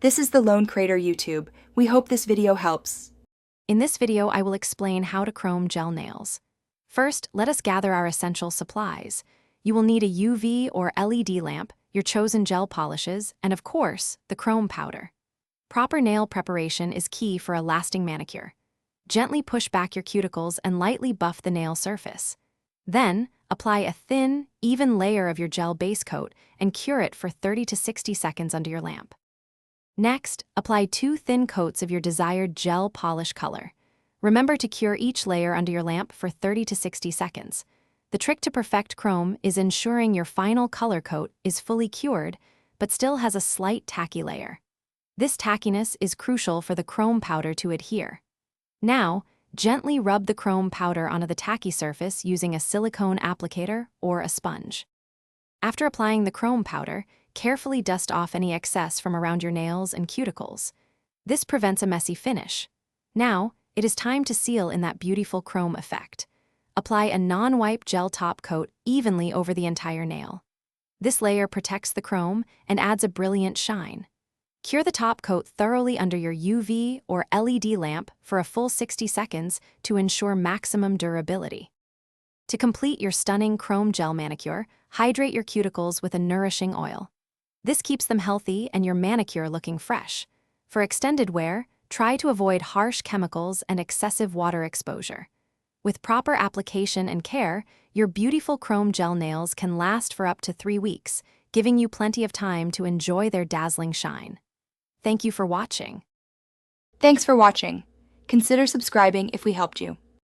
This is the Lone Crater YouTube. We hope this video helps. In this video, I will explain how to chrome gel nails. First, let us gather our essential supplies. You will need a UV or LED lamp, your chosen gel polishes, and of course, the chrome powder. Proper nail preparation is key for a lasting manicure. Gently push back your cuticles and lightly buff the nail surface. Then, apply a thin, even layer of your gel base coat and cure it for 30 to 60 seconds under your lamp. Next, apply 2 thin coats of your desired gel polish color. Remember to cure each layer under your lamp for 30 to 60 seconds. The trick to perfect chrome is ensuring your final color coat is fully cured, but still has a slight tacky layer. This tackiness is crucial for the chrome powder to adhere. Now, gently rub the chrome powder onto the tacky surface using a silicone applicator or a sponge. After applying the chrome powder, carefully dust off any excess from around your nails and cuticles. This prevents a messy finish. Now, it is time to seal in that beautiful chrome effect. Apply a non-wipe gel top coat evenly over the entire nail. This layer protects the chrome and adds a brilliant shine. Cure the top coat thoroughly under your UV or LED lamp for a full 60 seconds to ensure maximum durability. To complete your stunning chrome gel manicure, hydrate your cuticles with a nourishing oil. This keeps them healthy and your manicure looking fresh. For extended wear, try to avoid harsh chemicals and excessive water exposure. With proper application and care, your beautiful chrome gel nails can last for up to 3 weeks, giving you plenty of time to enjoy their dazzling shine. Thank you for watching. Thanks for watching. Consider subscribing if we helped you.